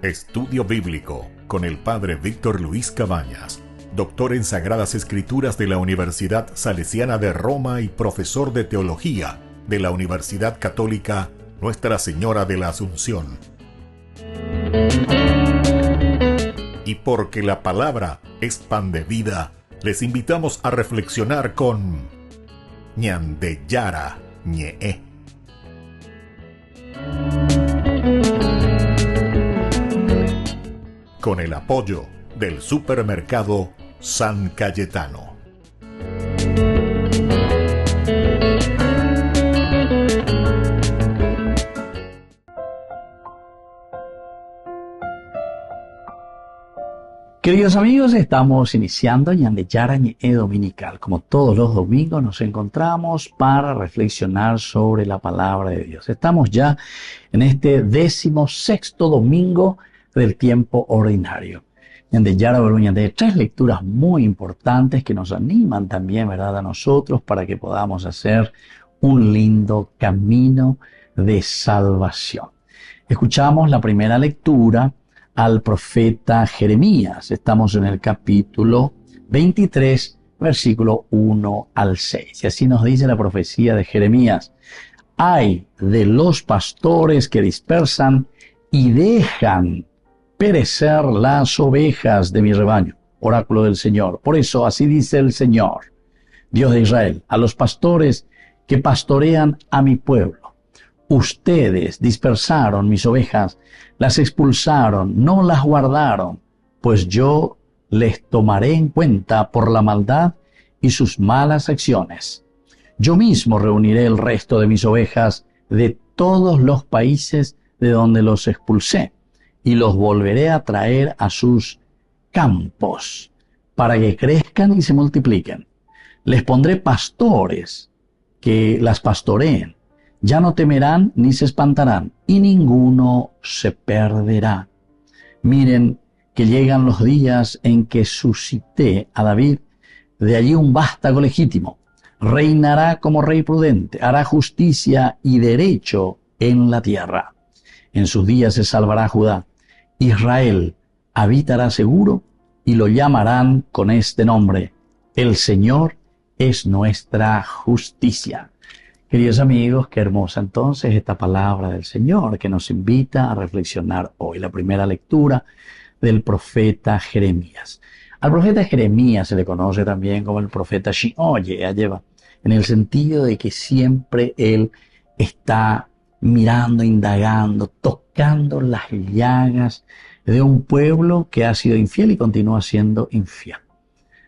Estudio Bíblico con el Padre Víctor Luis Cabañas, doctor en Sagradas Escrituras de la Universidad Salesiana de Roma y profesor de Teología de la Universidad Católica Nuestra Señora de la Asunción. Y porque la palabra es pan de vida, les invitamos a reflexionar con Ñandeyara Ñe'e. Con el apoyo del supermercado San Cayetano. Queridos amigos, estamos iniciando Ñandeyara Ñe'e Dominical. Como todos los domingos nos encontramos para reflexionar sobre la palabra de Dios. Estamos ya en este 16º domingo del tiempo ordinario. Ñandeyara Ñandeyara, tres lecturas muy importantes que nos animan también, ¿verdad?, a nosotros para que podamos hacer un lindo camino de salvación. Escuchamos la primera lectura al profeta Jeremías. Estamos en el capítulo 23, versículo 1 al 6. Y así nos dice la profecía de Jeremías: ay de los pastores que dispersan y dejan perecer las ovejas de mi rebaño. Oráculo del Señor. Por eso, así dice el Señor, Dios de Israel, a los pastores que pastorean a mi pueblo: ustedes dispersaron mis ovejas, las expulsaron, no las guardaron, pues yo les tomaré en cuenta por la maldad y sus malas acciones. Yo mismo reuniré el resto de mis ovejas de todos los países de donde los expulsé, y los volveré a traer a sus campos, para que crezcan y se multipliquen. Les pondré pastores que las pastoreen. Ya no temerán ni se espantarán, y ninguno se perderá. Miren que llegan los días en que suscité a David de allí un vástago legítimo. Reinará como rey prudente, hará justicia y derecho en la tierra. En sus días se salvará Judá. Israel habitará seguro y lo llamarán con este nombre: el Señor es nuestra justicia. Queridos amigos, qué hermosa entonces esta palabra del Señor que nos invita a reflexionar hoy. La primera lectura del profeta Jeremías. Al profeta Jeremías se le conoce también como el profeta Shi'oye, en el sentido de que siempre él está mirando, indagando, tocando las llagas de un pueblo que ha sido infiel y continúa siendo infiel.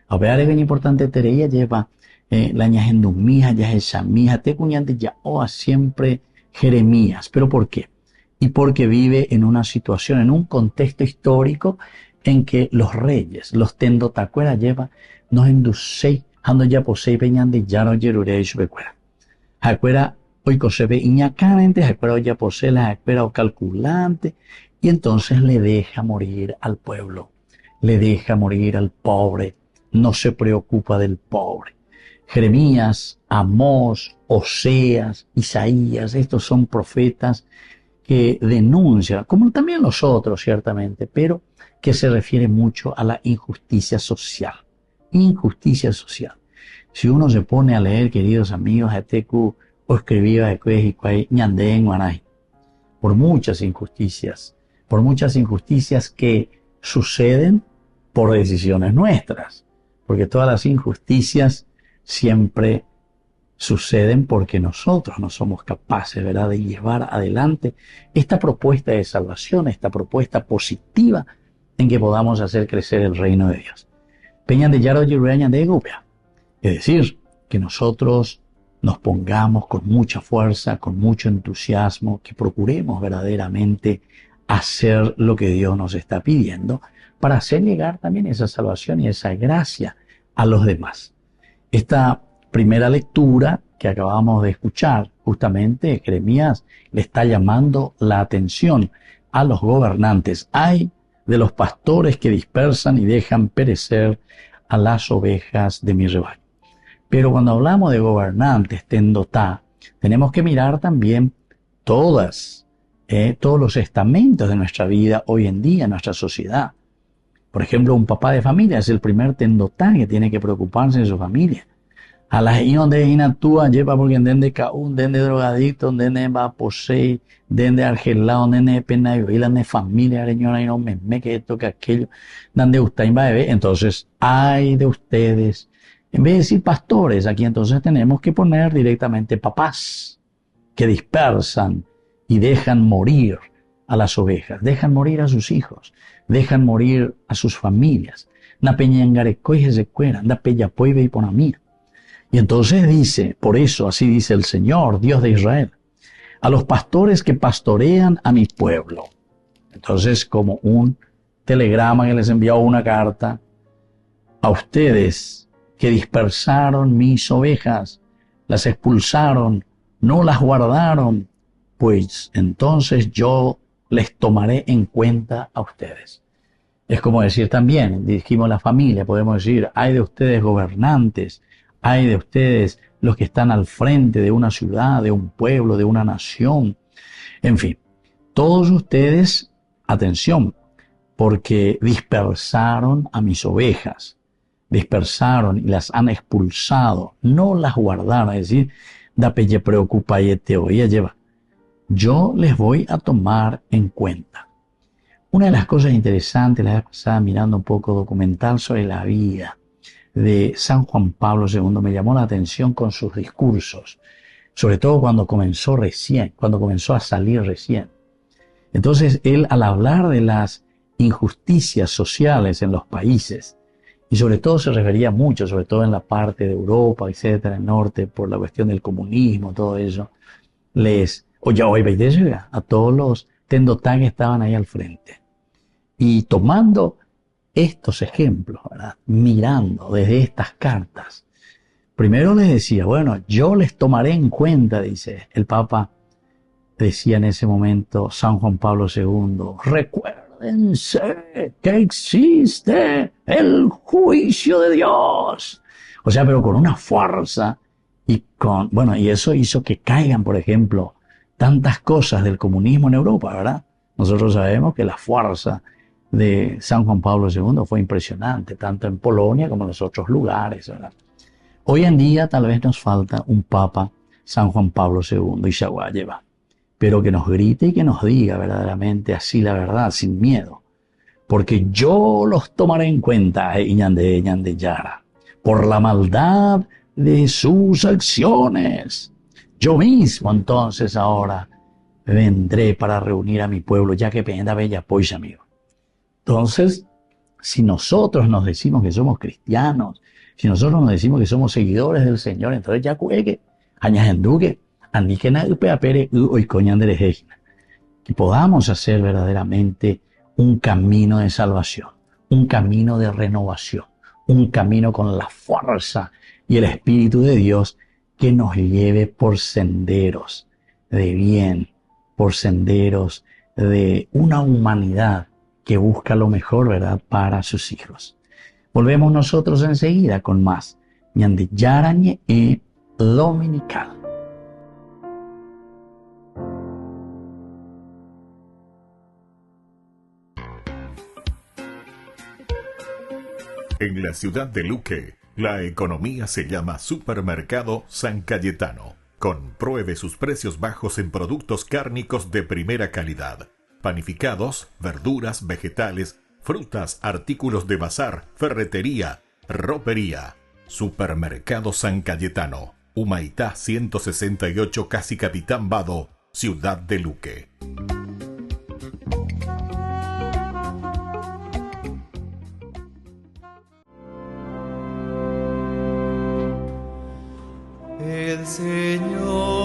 A ver, es bien importante tener lleva la ñagendumija, yajesamija, te cuñante ya o siempre Jeremías. ¿Pero por qué? Y porque vive en una situación, en un contexto histórico en que los reyes, los tendotacuera lleva, nos inducei, ando ya posei peñan de yaro yerurei subecuera. Jacuera hoy cosebe iñacamente, jacuera hoy ya posee la jacuera o calculante, y entonces le deja morir al pueblo, le deja morir al pobre, no se preocupa del pobre. Jeremías, Amós, Oseas, Isaías, estos son profetas que denuncian, como también los otros ciertamente, pero que se refiere mucho a la injusticia social. Injusticia social. Si uno se pone a leer, queridos amigos, Atecu o escribía de ñandén guanay, por muchas injusticias que suceden por decisiones nuestras, porque todas las injusticias siempre suceden porque nosotros no somos capaces, ¿verdad?, de llevar adelante esta propuesta de salvación, esta propuesta positiva en que podamos hacer crecer el reino de Dios. Peñan de Yaro Yirueña de Egupia. Es decir, que nosotros nos pongamos con mucha fuerza, con mucho entusiasmo, que procuremos verdaderamente hacer lo que Dios nos está pidiendo para hacer llegar también esa salvación y esa gracia a los demás. Esta primera lectura que acabamos de escuchar, justamente Jeremías le está llamando la atención a los gobernantes. Ay de los pastores que dispersan y dejan perecer a las ovejas de mi rebaño. Pero cuando hablamos de gobernantes, tendotá, tenemos que mirar también todos los estamentos de nuestra vida hoy en día, en nuestra sociedad. Por ejemplo, un papá de familia es el primer tendotán que tiene que preocuparse de su familia. A las hijos de inactúa lleva porque dende caún, dende drogadicto, dende va a poseer, dende argelado, dende pena y de familia, señora, y no me que esto, que aquello, donde usted va a beber. Entonces, ay de ustedes. En vez de decir pastores, aquí entonces tenemos que poner directamente papás que dispersan y dejan morir a las ovejas, dejan morir a sus hijos, dejan morir a sus familias. Na peña engarecoy se cuera, na peña poive y ponamía. Y entonces dice, por eso así dice el Señor, Dios de Israel, a los pastores que pastorean a mi pueblo. Entonces, como un telegrama que les envió una carta, a ustedes que dispersaron mis ovejas, las expulsaron, no las guardaron, pues entonces yo les tomaré en cuenta a ustedes. Es como decir también, dijimos la familia, podemos decir, hay de ustedes gobernantes, hay de ustedes los que están al frente de una ciudad, de un pueblo, de una nación. En fin, todos ustedes, atención, porque dispersaron a mis ovejas, dispersaron y las han expulsado, no las guardaron, es decir, da pelle preocupa y te oía lleva. Yo les voy a tomar en cuenta. Una de las cosas interesantes, la vez pasada mirando un poco documental sobre la vida de San Juan Pablo II, me llamó la atención con sus discursos, sobre todo cuando comenzó a salir recién. Entonces él, al hablar de las injusticias sociales en los países, y sobre todo se refería mucho, sobre todo en la parte de Europa, etcétera, el norte, por la cuestión del comunismo, todo eso, a todos los tendotán que estaban ahí al frente. Y tomando estos ejemplos, ¿verdad? Mirando desde estas cartas, primero les decía, bueno, yo les tomaré en cuenta, dice el Papa, decía en ese momento San Juan Pablo II, recuérdense que existe el juicio de Dios. O sea, pero con una fuerza y eso hizo que caigan, por ejemplo, tantas cosas del comunismo en Europa, ¿verdad? Nosotros sabemos que la fuerza de San Juan Pablo II fue impresionante, tanto en Polonia como en los otros lugares, ¿verdad? Hoy en día tal vez nos falta un Papa, San Juan Pablo II, y Shaguayeva, pero que nos grite y que nos diga verdaderamente así la verdad, sin miedo, porque yo los tomaré en cuenta, Ñande Yara, por la maldad de sus acciones. Yo mismo entonces ahora vendré para reunir a mi pueblo, ya que penda bella pois, amigo. Entonces, si nosotros nos decimos que somos cristianos, si nosotros nos decimos que somos seguidores del Señor, entonces ya cuegue, añajenduque, andíquena upeapere hoy coñanderejejina, que podamos hacer verdaderamente un camino de salvación, un camino de renovación, un camino con la fuerza y el Espíritu de Dios que nos lleve por senderos de bien, por senderos de una humanidad que busca lo mejor, ¿verdad?, para sus hijos. Volvemos nosotros enseguida con más Ñande Yarañe y Dominical. En la ciudad de Luque, la economía se llama Supermercado San Cayetano. Compruebe sus precios bajos en productos cárnicos de primera calidad. Panificados, verduras, vegetales, frutas, artículos de bazar, ferretería, ropería. Supermercado San Cayetano, Humaitá 168, Casi Capitán Vado, Ciudad de Luque. El Señor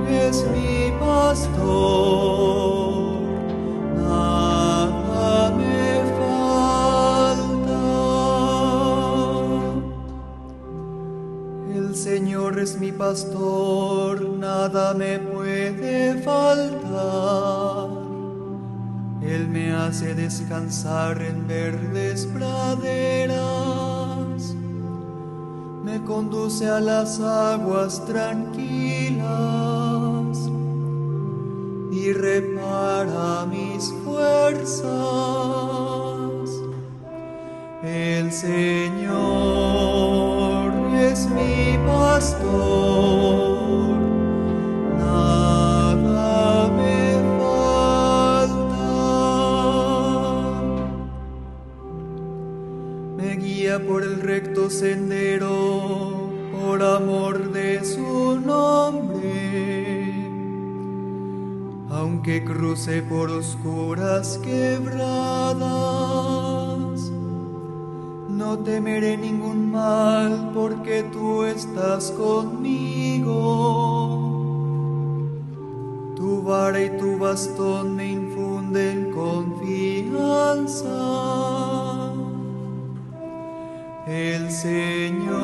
es mi pastor, nada me falta. El Señor es mi pastor, nada me puede faltar. Él me hace descansar en verdes praderas, me conduce a las aguas tranquilas, y repara mis fuerzas. El Señor es mi pastor, nada me falta. Me guía por el recto sendero, por amor de su nombre. Aunque cruce por oscuras quebradas, no temeré ningún mal, porque tú estás conmigo. Tu vara y tu bastón me infunden confianza. El Señor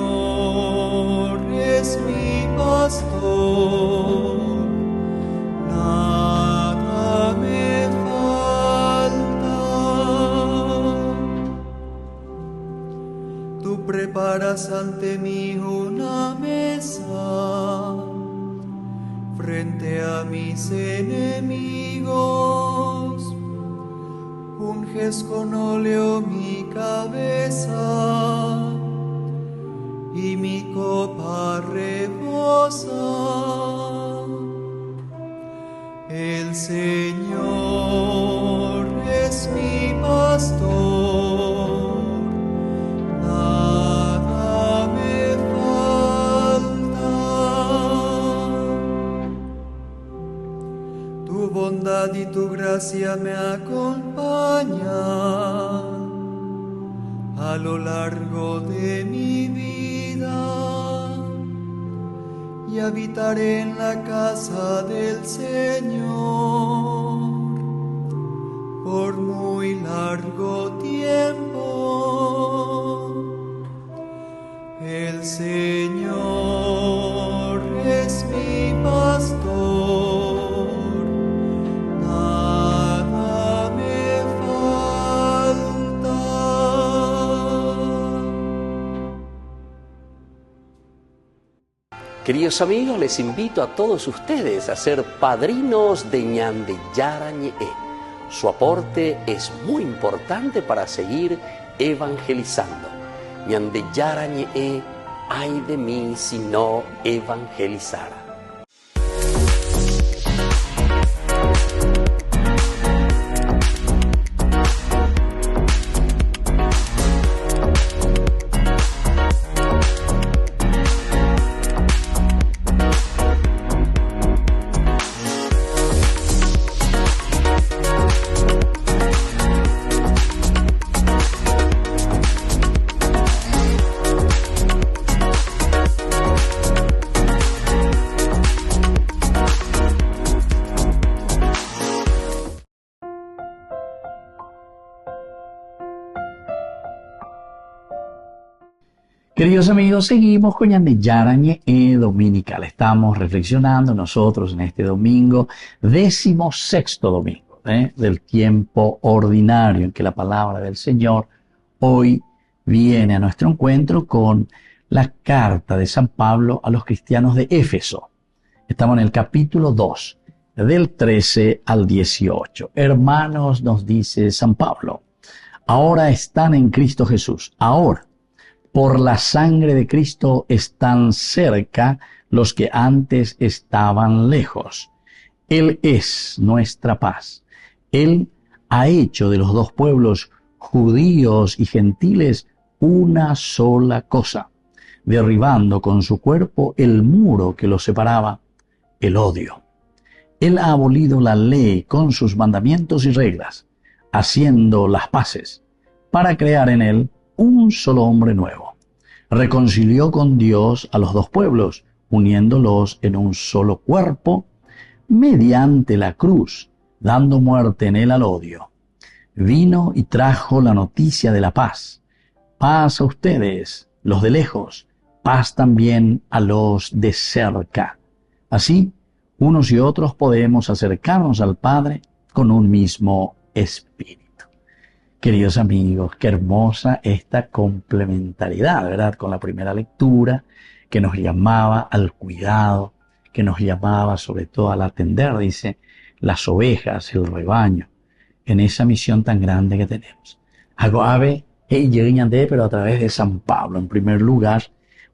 es mi pastor, nada me falta. Tú preparas ante mí una mesa frente a mis enemigos. Unges con óleo mi cabeza y mi copa rebosa. El Señor es mi pastor, nada me falta. Tu bondad y tu gracia me acompañan a lo largo de mi vida, y habitaré en la casa del Señor por muy largo tiempo. El Señor es mi pastor, nada me falta. Queridos amigos, les invito a todos ustedes a ser padrinos de Ñande Yara Ñe'e. Su aporte es muy importante para seguir evangelizando. Ñande Yara Ñe'e, ay de mí si no evangelizara. Queridos amigos, seguimos con Ñande Yara Ñe'e Dominical. Estamos reflexionando nosotros en este domingo, 16º domingo del tiempo ordinario, en que la palabra del Señor hoy viene a nuestro encuentro con la carta de San Pablo a los cristianos de Éfeso. Estamos en el capítulo 2, del 13 al 18. Hermanos, nos dice San Pablo, ahora están en Cristo Jesús. Ahora, por la sangre de Cristo están cerca los que antes estaban lejos. Él es nuestra paz. Él ha hecho de los dos pueblos, judíos y gentiles, una sola cosa, derribando con su cuerpo el muro que los separaba, el odio. Él ha abolido la ley con sus mandamientos y reglas, haciendo las paces, para crear en él un solo hombre nuevo. Reconcilió con Dios a los dos pueblos, uniéndolos en un solo cuerpo, mediante la cruz, dando muerte en él al odio. Vino y trajo la noticia de la paz. Paz a ustedes, los de lejos, paz también a los de cerca. Así, unos y otros podemos acercarnos al Padre con un mismo espíritu. Queridos amigos, qué hermosa esta complementariedad, ¿verdad? Con la primera lectura, que nos llamaba al cuidado, que nos llamaba sobre todo al atender, dice, las ovejas, el rebaño, en esa misión tan grande que tenemos. Hago ave, pero a través de San Pablo. En primer lugar,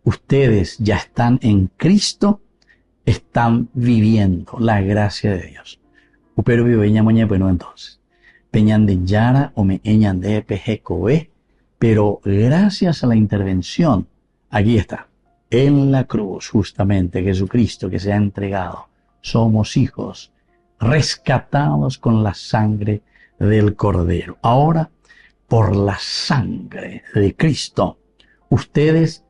ustedes ya están en Cristo, están viviendo la gracia de Dios. Pero viveña moña, bueno, entonces. Peñan de Yara o me eñan de PGCOE, pero gracias a la intervención, aquí está, en la cruz, justamente Jesucristo que se ha entregado, somos hijos rescatados con la sangre del Cordero. Ahora, por la sangre de Cristo, ustedes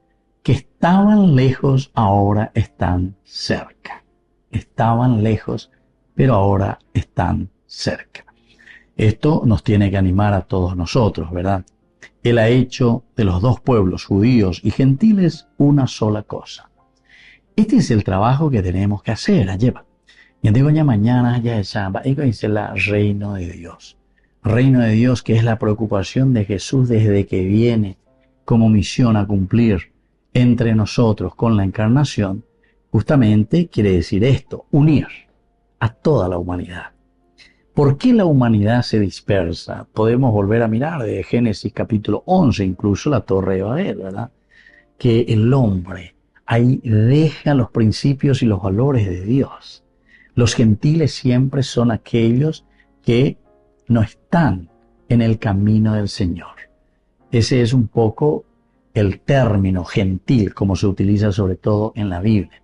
que estaban lejos, ahora están cerca. Estaban lejos, pero ahora están cerca. Esto nos tiene que animar a todos nosotros, ¿verdad? Él ha hecho de los dos pueblos, judíos y gentiles, una sola cosa. Este es el trabajo que tenemos que hacer. Lleva. Y digo ya mañana, ya es sábado, y dice la reino de Dios. Reino de Dios, que es la preocupación de Jesús desde que viene como misión a cumplir entre nosotros con la encarnación, justamente quiere decir esto, unir a toda la humanidad. ¿Por qué la humanidad se dispersa? Podemos volver a mirar de Génesis capítulo 11, incluso la Torre de Babel, ¿verdad? Que el hombre ahí deja los principios y los valores de Dios. Los gentiles siempre son aquellos que no están en el camino del Señor. Ese es un poco el término gentil, como se utiliza sobre todo en la Biblia.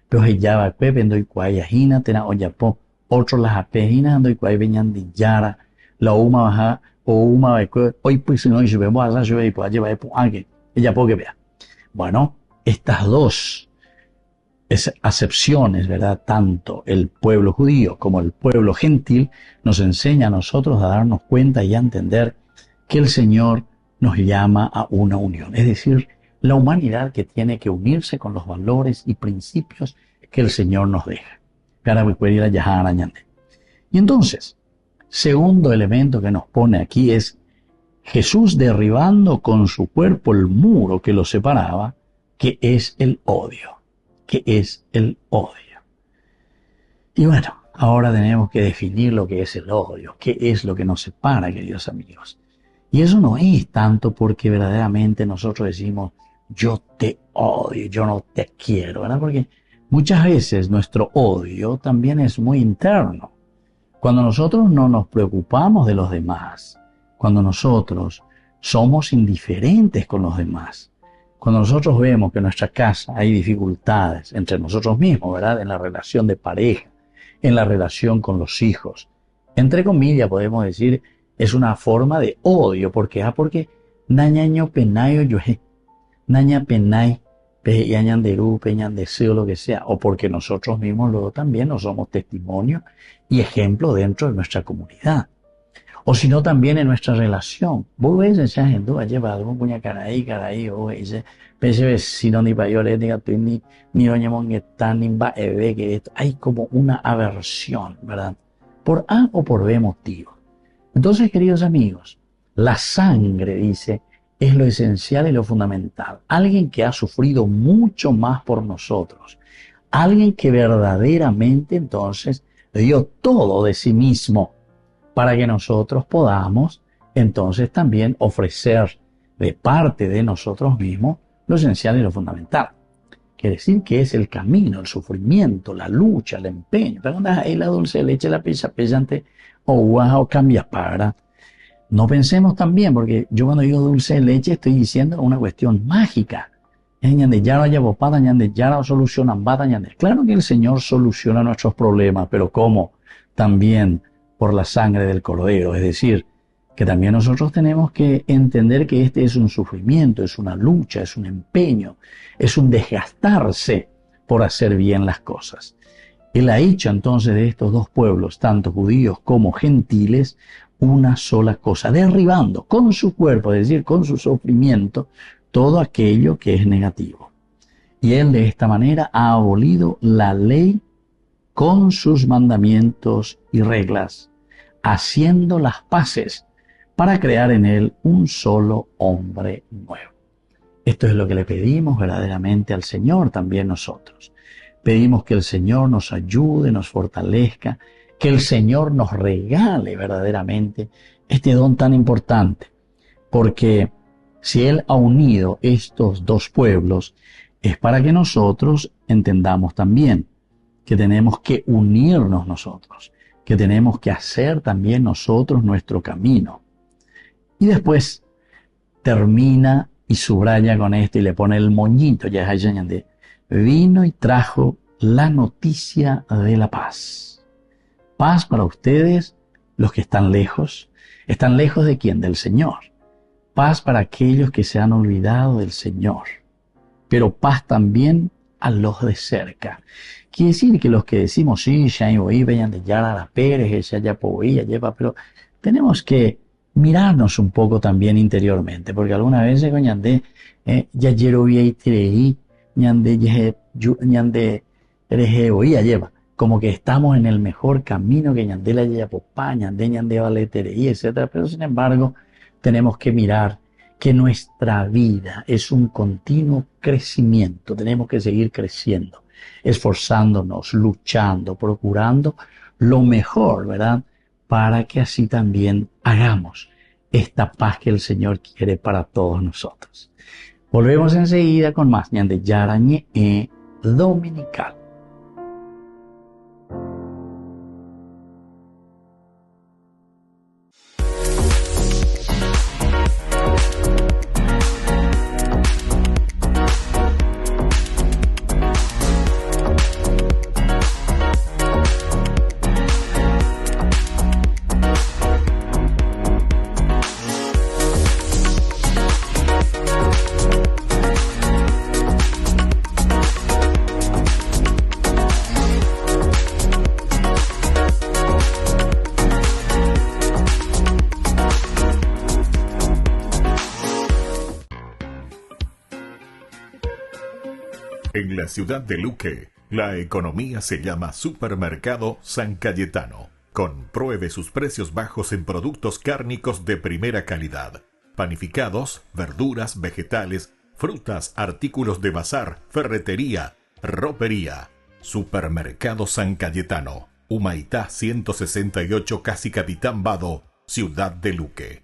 Pero ya va pependo y cuayajina tena oyapo. Otros las apejinas ando y cuay venían de Yara, la uma baja o uma hoy pues si no y vemos a la lluvia y pues llevar alguien ella puede vea. Bueno, estas dos acepciones, ¿verdad? Tanto el pueblo judío como el pueblo gentil nos enseña a nosotros a darnos cuenta y a entender que el Señor nos llama a una unión, es decir, la humanidad que tiene que unirse con los valores y principios que el Señor nos deja. Y entonces, segundo elemento que nos pone aquí es Jesús derribando con su cuerpo el muro que lo separaba, que es el odio, Y bueno, ahora tenemos que definir lo que es el odio, qué es lo que nos separa, queridos amigos. Y eso no es tanto porque verdaderamente nosotros decimos, yo te odio, yo no te quiero, ¿verdad? Porque muchas veces nuestro odio también es muy interno. Cuando nosotros no nos preocupamos de los demás, cuando nosotros somos indiferentes con los demás, cuando nosotros vemos que en nuestra casa hay dificultades entre nosotros mismos, ¿verdad? En la relación de pareja, en la relación con los hijos, entre comillas podemos decir, es una forma de odio. ¿Por qué? Porque nañaño penayo yoje, naña penay, peñan derú, peñan deseo, lo que sea, o porque nosotros mismos luego también no somos testimonio y ejemplo dentro de nuestra comunidad. O sino también en nuestra relación. Vos ves esa gente, va a llevar algo puña caray, o ese, pese vecino ni payole, ni gato, ni doña monguetán, ni va que esto. Hay como una aversión, ¿verdad? Por A o por B motivo. Entonces, queridos amigos, la sangre, dice, es lo esencial y lo fundamental. Alguien que ha sufrido mucho más por nosotros. Alguien que verdaderamente entonces dio todo de sí mismo para que nosotros podamos entonces también ofrecer de parte de nosotros mismos lo esencial y lo fundamental. Quiere decir que es el camino, el sufrimiento, la lucha, el empeño. Pero ahí la dulce leche, la pizza pesante o guaja o cambia para. No pensemos también, porque yo cuando digo dulce de leche estoy diciendo una cuestión mágica. Claro que el Señor soluciona nuestros problemas, pero ¿cómo? También por la sangre del Cordero. Es decir, que también nosotros tenemos que entender que este es un sufrimiento, es una lucha, es un empeño, es un desgastarse por hacer bien las cosas. Él ha hecho entonces de estos dos pueblos, tanto judíos como gentiles, una sola cosa, derribando con su cuerpo, es decir, con su sufrimiento, todo aquello que es negativo. Y Él de esta manera ha abolido la ley con sus mandamientos y reglas, haciendo las paces para crear en Él un solo hombre nuevo. Esto es lo que le pedimos verdaderamente al Señor también nosotros. Pedimos que el Señor nos ayude, nos fortalezca que el Señor nos regale verdaderamente este don tan importante, porque si Él ha unido estos dos pueblos, es para que nosotros entendamos también que tenemos que unirnos nosotros, que tenemos que hacer también nosotros nuestro camino. Y después termina y subraya con esto y le pone el moñito, ya es de vino y trajo la noticia de la paz. Paz para ustedes, los que están lejos. ¿Están lejos de quién? Del Señor. Paz para aquellos que se han olvidado del Señor. Pero paz también a los de cerca. Quiere decir que los que decimos, sí, ya oí, vayan de Yara la Pérez, ya podía, lleva, pero tenemos que mirarnos un poco también interiormente, porque algunas veces, ñande, ya yero vi ahí, ñande, oía, lleva, como que estamos en el mejor camino que ñande la Yapopá, ñande vale tereí, etcétera, pero sin embargo, tenemos que mirar que nuestra vida es un continuo crecimiento. Tenemos que seguir creciendo, esforzándonos, luchando, procurando lo mejor, ¿verdad? Para que así también hagamos esta paz que el Señor quiere para todos nosotros. Volvemos enseguida con más ñande Yarañe Dominical. En la ciudad de Luque, la economía se llama Supermercado San Cayetano. Compruebe sus precios bajos en productos cárnicos de primera calidad. Panificados, verduras, vegetales, frutas, artículos de bazar, ferretería, ropería. Supermercado San Cayetano. Humaitá 168, Casi Capitán Vado, ciudad de Luque.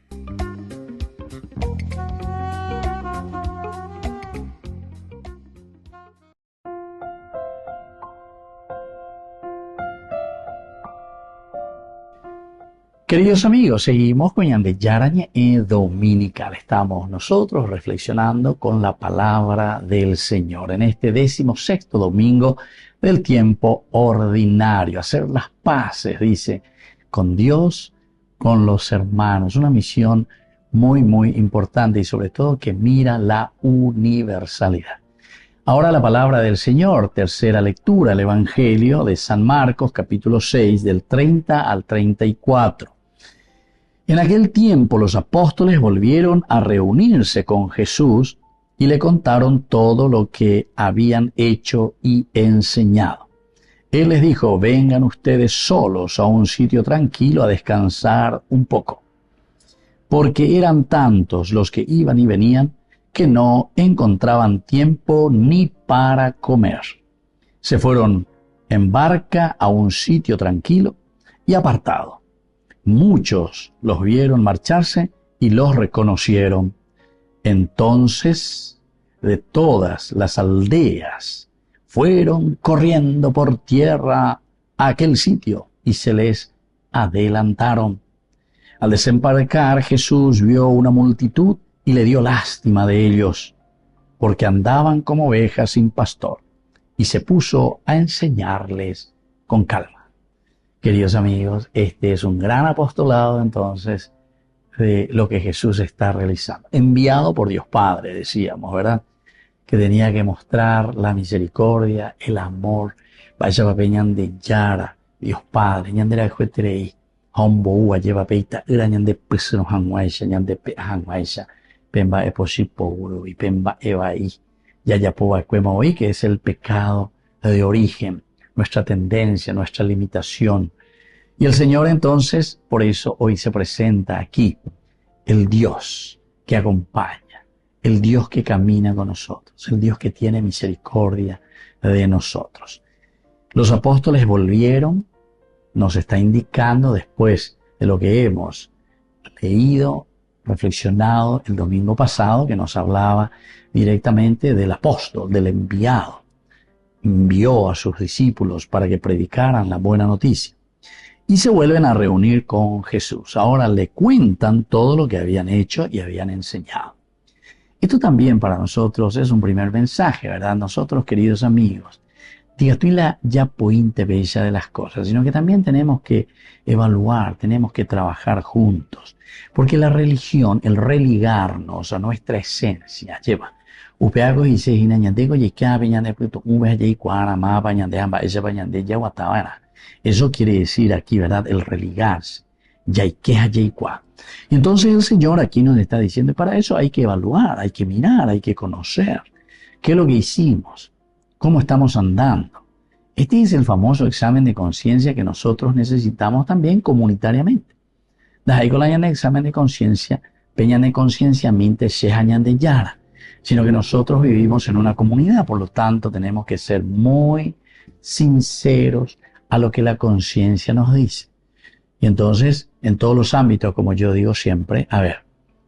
Queridos amigos, seguimos con Ñande Yarañe Dominical. Estamos nosotros reflexionando con la palabra del Señor en este 16º domingo del tiempo ordinario. Hacer las paces, dice, con Dios, con los hermanos. Una misión muy, muy importante y sobre todo que mira la universalidad. Ahora la palabra del Señor, tercera lectura, el Evangelio de San Marcos, capítulo 6, del 30 al 34. En aquel tiempo los apóstoles volvieron a reunirse con Jesús y le contaron todo lo que habían hecho y enseñado. Él les dijo, vengan ustedes solos a un sitio tranquilo a descansar un poco, porque eran tantos los que iban y venían que no encontraban tiempo ni para comer. Se fueron en barca a un sitio tranquilo y apartado. Muchos los vieron marcharse y los reconocieron. Entonces, de todas las aldeas, fueron corriendo por tierra a aquel sitio y se les adelantaron. Al desembarcar, Jesús vio una multitud y le dio lástima de ellos, porque andaban como ovejas sin pastor, y se puso a enseñarles con calma. Queridos amigos, este es un gran apostolado entonces de lo que Jesús está realizando. Enviado por Dios Padre, decíamos, ¿verdad? Que tenía que mostrar la misericordia, el amor. Vaya papeñan de Yara, Dios Padre, ñandera de jueterei, hombo lleva peita, irañan de peseno hanguaisha, ñan de pe hanguaisha, pemba eposipo y pemba evaí, ya poba cuema hoy, que es el pecado de origen, nuestra tendencia, nuestra limitación. Y el Señor entonces, por eso hoy se presenta aquí, el Dios que acompaña, el Dios que camina con nosotros, el Dios que tiene misericordia de nosotros. Los apóstoles volvieron nos está indicando después de lo que hemos leído, reflexionado el domingo pasado, que nos hablaba directamente del apóstol, del enviado. Envió a sus discípulos para que predicaran la buena noticia. Y se vuelven a reunir con Jesús. Ahora le cuentan todo lo que habían hecho y habían enseñado. Esto también para nosotros es un primer mensaje, ¿verdad? Nosotros, queridos amigos, diga tú y la ya pointe bella de las cosas, sino que también tenemos que evaluar, tenemos que trabajar juntos. Porque la religión, el religarnos a nuestra esencia, lleva. Upeago y se hinañandego y cabeñande puto y cuara ma bañande amba ella bañande ya guatabana. Eso quiere decir aquí, ¿verdad? El religarse. Ya y queja ya y cuá. Y entonces el Señor aquí nos está diciendo, para eso hay que evaluar, hay que mirar, hay que conocer. ¿Qué es lo que hicimos? ¿Cómo estamos andando? Este es el famoso examen de conciencia que nosotros necesitamos también comunitariamente. Desde con el examen de conciencia, peñan de conciencia, minte, shehañan de yara. Sino que nosotros vivimos en una comunidad, por lo tanto tenemos que ser muy sinceros a lo que la conciencia nos dice. Y entonces, en todos los ámbitos, como yo digo siempre, a ver,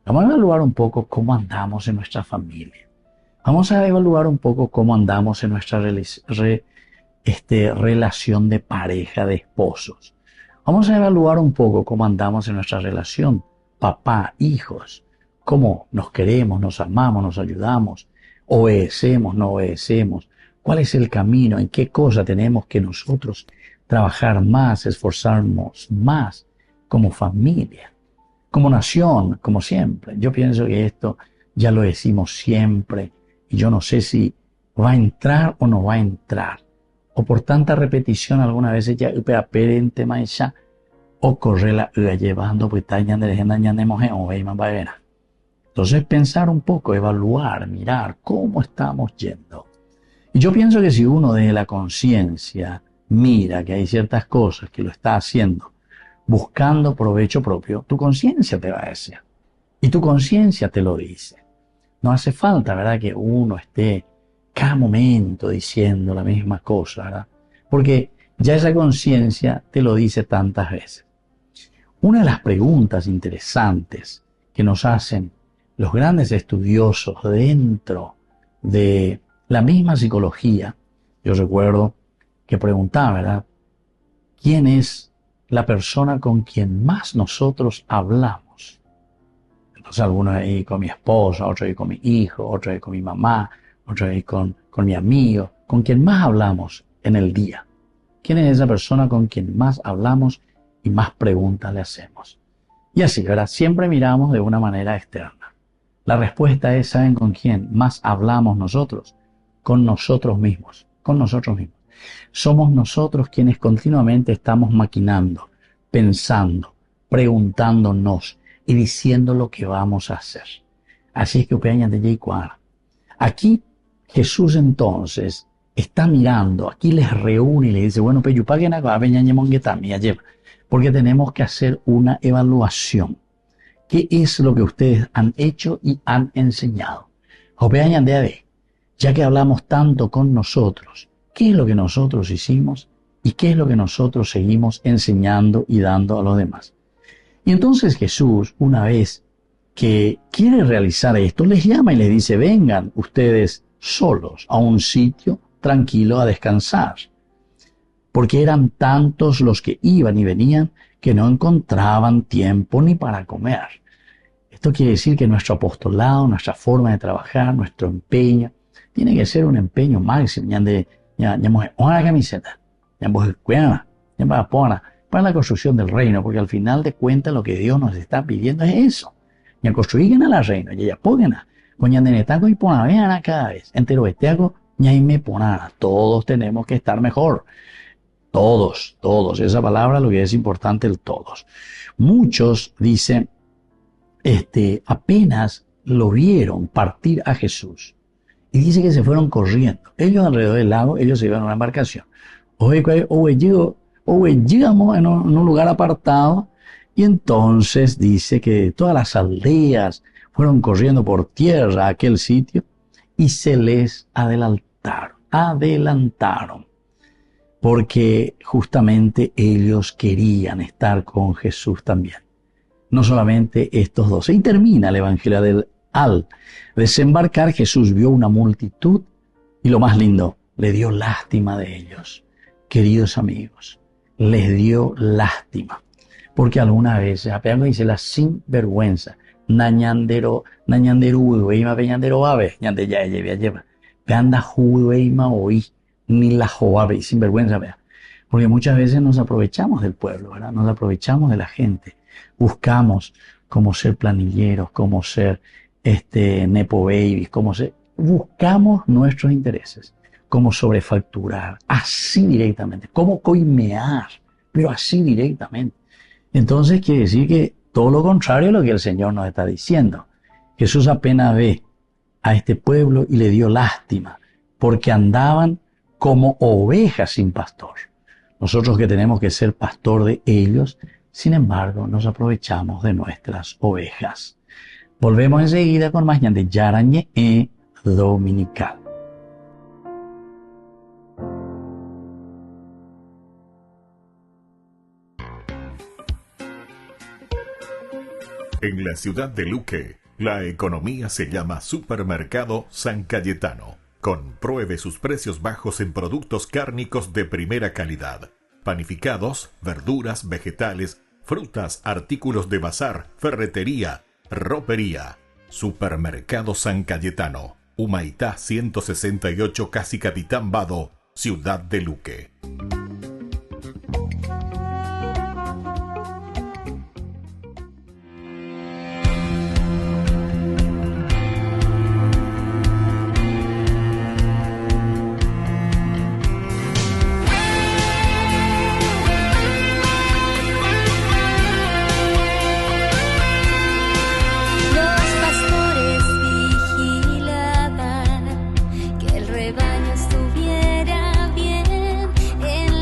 vamos a evaluar un poco cómo andamos en nuestra familia. Vamos a evaluar un poco cómo andamos en nuestra relación de pareja, de esposos. Vamos a evaluar un poco cómo andamos en nuestra relación papá, hijos. Cómo nos queremos, nos amamos, nos ayudamos, obedecemos, no obedecemos. ¿Cuál es el camino? ¿En qué cosa tenemos que nosotros trabajar más, esforzarnos más como familia, como nación, como siempre? Yo pienso que esto ya lo decimos siempre y yo no sé si va a entrar o no va a entrar. O por tanta repetición algunas veces ya perente maesha o correla llevando pues tañan de legenda ñandemos o veiman va a ver. Entonces pensar un poco, evaluar, mirar cómo estamos yendo. Y yo pienso que si uno desde la conciencia mira que hay ciertas cosas que lo está haciendo buscando provecho propio, tu conciencia te va a decir. Y tu conciencia te lo dice. No hace falta, ¿verdad?, que uno esté cada momento diciendo la misma cosa, ¿verdad? Porque ya esa conciencia te lo dice tantas veces. Una de las preguntas interesantes que nos hacen los grandes estudiosos dentro de la misma psicología, yo recuerdo que preguntaba, ¿verdad?, ¿quién es la persona con quien más nosotros hablamos? Entonces algunos ahí con mi esposa, otro ahí con mi hijo, otro ahí con mi mamá, otro ahí con mi amigo, con quien más hablamos en el día. ¿Quién es esa persona con quien más hablamos y más preguntas le hacemos? Y así, ¿verdad? Siempre miramos de una manera externa. La respuesta es, ¿saben con quién más hablamos nosotros? Con nosotros mismos, con nosotros mismos. Somos nosotros quienes continuamente estamos maquinando, pensando, preguntándonos y diciendo lo que vamos a hacer. Así es que upeañan de Yeicuara. Aquí Jesús entonces está mirando, aquí les reúne y les dice, bueno, pues yo paguen acá, porque tenemos que hacer una evaluación. ¿Qué es lo que ustedes han hecho y han enseñado? Ya que hablamos tanto con nosotros, ¿qué es lo que nosotros hicimos y qué es lo que nosotros seguimos enseñando y dando a los demás? Y entonces Jesús, una vez que quiere realizar esto, les llama y les dice, vengan ustedes solos a un sitio tranquilo a descansar. Porque eran tantos los que iban y venían que no encontraban tiempo ni para comer. Esto quiere decir que nuestro apostolado, nuestra forma de trabajar, nuestro empeño, tiene que ser un empeño máximo. Una camiseta, para la construcción del reino, porque al final de cuentas lo que Dios nos está pidiendo es eso. Ya construyen a la reina, ya pónganla. Coñandenetaco y ponavena cada vez. Entero esteaco, ya y me ponana. Todos tenemos que estar mejor. Todos. Esa palabra lo que es importante, el todos. Muchos dicen, apenas lo vieron partir a Jesús. Y dice que se fueron corriendo. Ellos alrededor del lago, ellos se iban a una embarcación. Llegamos en un lugar apartado. Y entonces dice que todas las aldeas fueron corriendo por tierra a aquel sitio y se les adelantaron. porque justamente ellos querían estar con Jesús también. No solamente estos dos. Y termina el Evangelio al desembarcar, Jesús vio una multitud y lo más lindo, le dio lástima de ellos. Queridos amigos, les dio lástima. Porque algunas veces, apenas dice la sinvergüenza, nañandero weima peñandero ave, ñande ya lleva. Anda judeima hoy, ni la joabe, sinvergüenza, vea. Porque muchas veces nos aprovechamos del pueblo, ¿verdad? Nos aprovechamos de la gente. Buscamos cómo ser planilleros, cómo ser nepo babies, buscamos nuestros intereses, cómo sobrefacturar, así directamente, cómo coimear, pero así directamente. Entonces quiere decir que todo lo contrario a lo que el Señor nos está diciendo. Jesús apenas ve a este pueblo y le dio lástima, porque andaban como ovejas sin pastor. Nosotros que tenemos que ser pastor de ellos, sin embargo, nos aprovechamos de nuestras ovejas. Volvemos enseguida con más de Yarañe Dominical. En la ciudad de Luque, la economía se llama Supermercado San Cayetano. Compruebe sus precios bajos en productos cárnicos de primera calidad. Panificados, verduras, vegetales, frutas, artículos de bazar, ferretería, ropería. Supermercado San Cayetano, Humaitá 168, Casi Capitán Vado, Ciudad de Luque. Estuviera bien en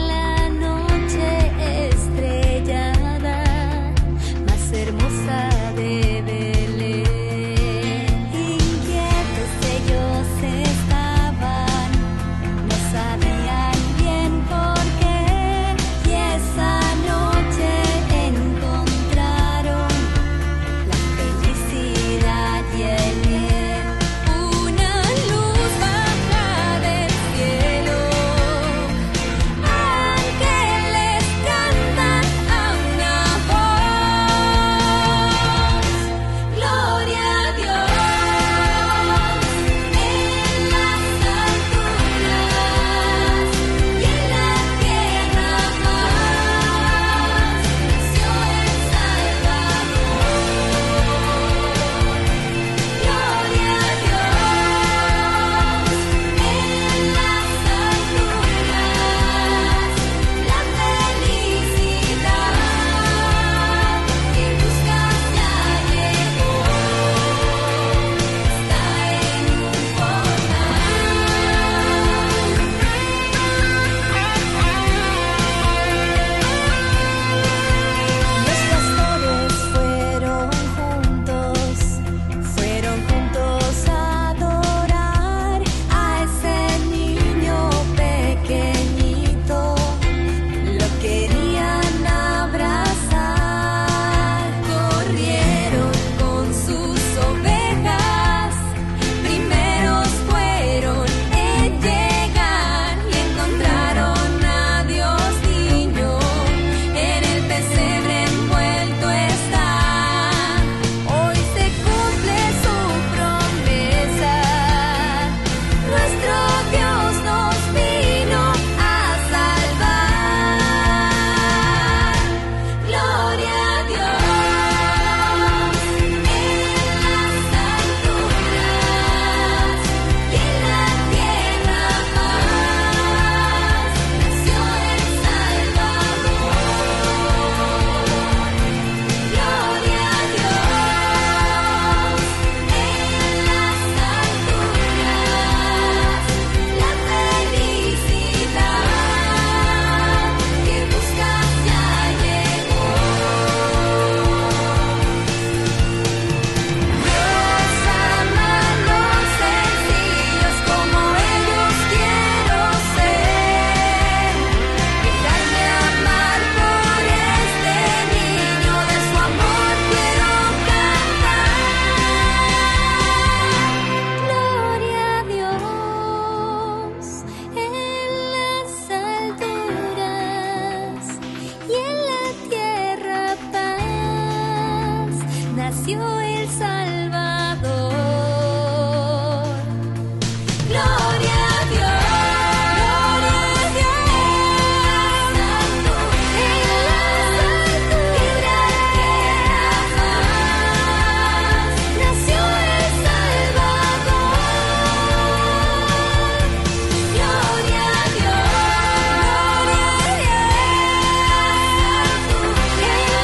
nació el Salvador. Gloria a Dios, gloria a Dios, santo en las alturas, nació el Salvador. Gloria a Dios, gloria a Dios, santo en las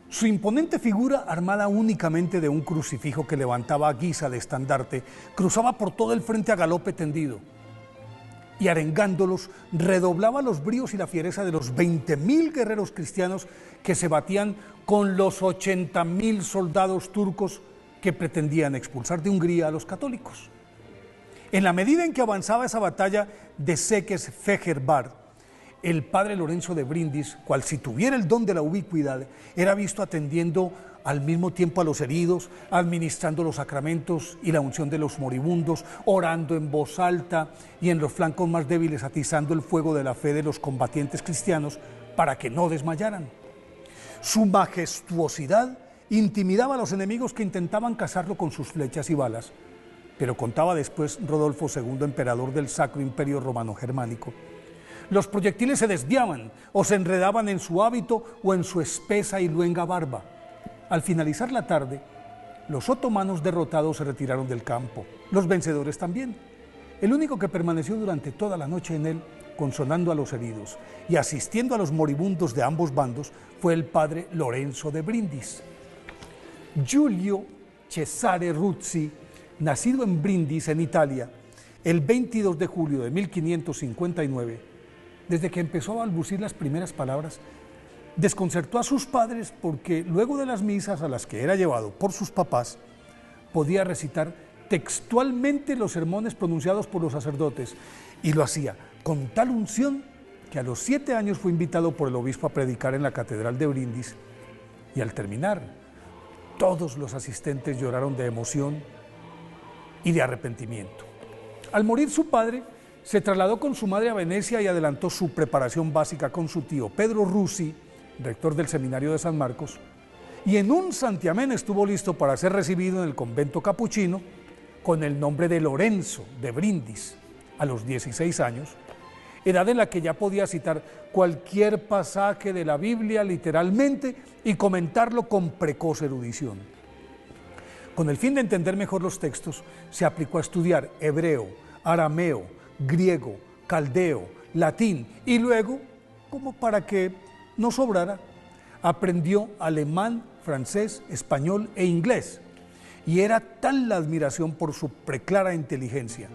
Su imponente figura, armada únicamente de un crucifijo que levantaba a guisa de estandarte, cruzaba por todo el frente a galope tendido y, arengándolos, redoblaba los bríos y la fiereza de los 20.000 guerreros cristianos que se batían con los 80.000 soldados turcos que pretendían expulsar de Hungría a los católicos. En la medida en que avanzaba esa batalla de Székesfehérvár, el padre Lorenzo de Brindis, cual si tuviera el don de la ubicuidad, era visto atendiendo al mismo tiempo a los heridos, administrando los sacramentos y la unción de los moribundos, orando en voz alta y en los flancos más débiles atizando el fuego de la fe de los combatientes cristianos para que no desmayaran. Su majestuosidad intimidaba a los enemigos que intentaban cazarlo con sus flechas y balas, pero contaba después Rodolfo II, emperador del Sacro Imperio Romano Germánico. Los proyectiles se desviaban o se enredaban en su hábito o en su espesa y luenga barba. Al finalizar la tarde, los otomanos derrotados se retiraron del campo, los vencedores también. El único que permaneció durante toda la noche en él, consolando a los heridos y asistiendo a los moribundos de ambos bandos, fue el padre Lorenzo de Brindis. Giulio Cesare Ruzzi, nacido en Brindis, en Italia, el 22 de julio de 1559, desde que empezó a balbucir las primeras palabras, desconcertó a sus padres porque luego de las misas a las que era llevado por sus papás, podía recitar textualmente los sermones pronunciados por los sacerdotes, y lo hacía con tal unción que a los 7 años fue invitado por el obispo a predicar en la catedral de Brindis, y al terminar, todos los asistentes lloraron de emoción y de arrepentimiento. Al morir su padre, se trasladó con su madre a Venecia y adelantó su preparación básica con su tío Pedro Ruzzi, rector del seminario de San Marcos, y en un santiamén estuvo listo para ser recibido en el convento capuchino con el nombre de Lorenzo de Brindis a los 16 años, edad en la que ya podía citar cualquier pasaje de la Biblia literalmente y comentarlo con precoz erudición. Con el fin de entender mejor los textos, se aplicó a estudiar hebreo, arameo, griego, caldeo, latín y luego, como para que no sobrara, aprendió alemán, francés, español e inglés. Y era tal la admiración por su preclara inteligencia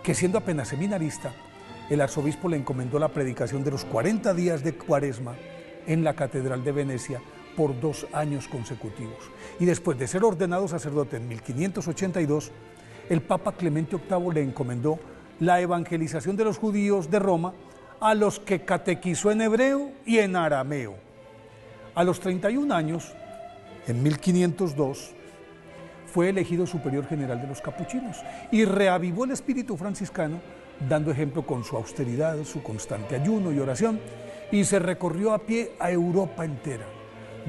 que, siendo apenas seminarista, el arzobispo le encomendó la predicación de los 40 días de Cuaresma en la Catedral de Venecia por 2 años consecutivos. Y después de ser ordenado sacerdote en 1582, el Papa Clemente VIII le encomendó la evangelización de los judíos de Roma, a los que catequizó en hebreo y en arameo. A los 31 años, en 1502, fue elegido superior general de los capuchinos y reavivó el espíritu franciscano, dando ejemplo con su austeridad, su constante ayuno y oración, y se recorrió a pie a Europa entera,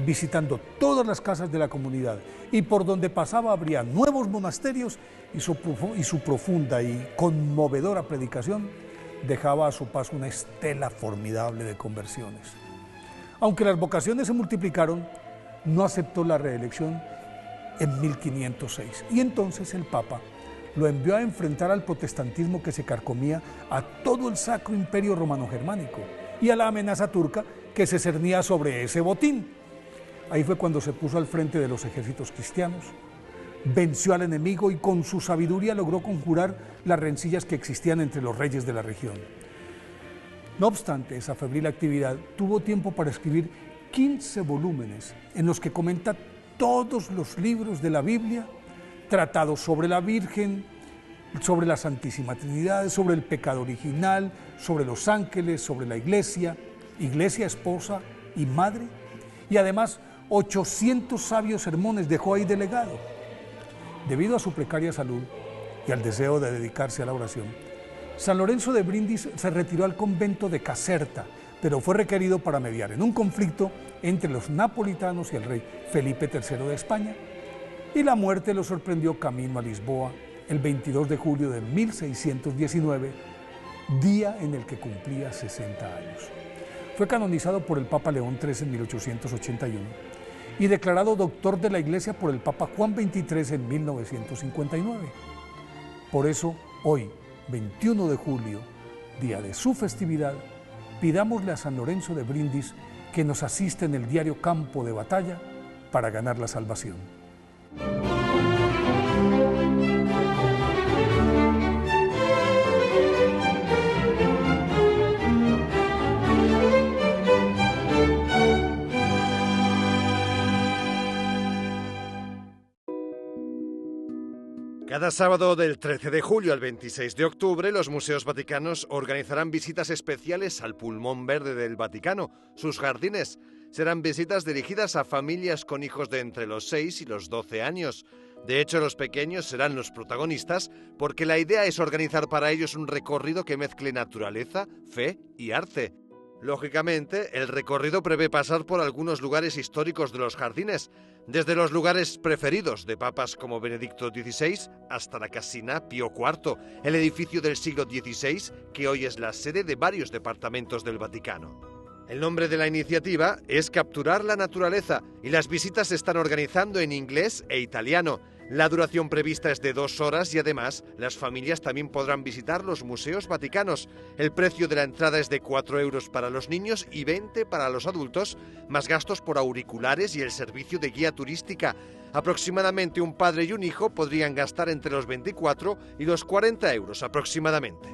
visitando todas las casas de la comunidad, y por donde pasaba abría nuevos monasterios, y su profunda y conmovedora predicación dejaba a su paso una estela formidable de conversiones. Aunque las vocaciones se multiplicaron, no aceptó la reelección en 1506, y entonces el Papa lo envió a enfrentar al protestantismo que se carcomía a todo el Sacro Imperio Romano Germánico y a la amenaza turca que se cernía sobre ese botín, Ahí fue cuando se puso al frente de los ejércitos cristianos, venció al enemigo y con su sabiduría logró conjurar las rencillas que existían entre los reyes de la región. No obstante esa febril actividad, tuvo tiempo para escribir 15 volúmenes en los que comenta todos los libros de la Biblia, tratados sobre la Virgen, sobre la Santísima Trinidad, sobre el pecado original, sobre los ángeles, sobre la iglesia, esposa y madre, y además 800 sabios sermones dejó ahí de legado. Debido a su precaria salud y al deseo de dedicarse a la oración, San Lorenzo de Brindis se retiró al convento de Caserta, pero fue requerido para mediar en un conflicto entre los napolitanos y el rey Felipe III de España, y la muerte lo sorprendió camino a Lisboa el 22 de julio de 1619, día en el que cumplía 60 años. Fue canonizado por el Papa León XIII en 1881 y declarado doctor de la Iglesia por el Papa Juan XXIII en 1959. Por eso, hoy, 21 de julio, día de su festividad, pidámosle a San Lorenzo de Brindis que nos asista en el diario campo de batalla para ganar la salvación. Cada sábado del 13 de julio al 26 de octubre, los museos vaticanos organizarán visitas especiales al pulmón verde del Vaticano, sus jardines. Serán visitas dirigidas a familias con hijos de entre los 6 y los 12 años. De hecho, los pequeños serán los protagonistas porque la idea es organizar para ellos un recorrido que mezcle naturaleza, fe y arte. Lógicamente, el recorrido prevé pasar por algunos lugares históricos de los jardines, desde los lugares preferidos de papas como Benedicto XVI hasta la Casina Pío IV, el edificio del siglo XVI que hoy es la sede de varios departamentos del Vaticano. El nombre de la iniciativa es Capturar la Naturaleza y las visitas se están organizando en inglés e italiano. La duración prevista es de 2 horas y además las familias también podrán visitar los museos vaticanos. El precio de la entrada es de 4 euros para los niños y 20 para los adultos, más gastos por auriculares y el servicio de guía turística. Aproximadamente un padre y un hijo podrían gastar entre los 24 y los 40 euros aproximadamente.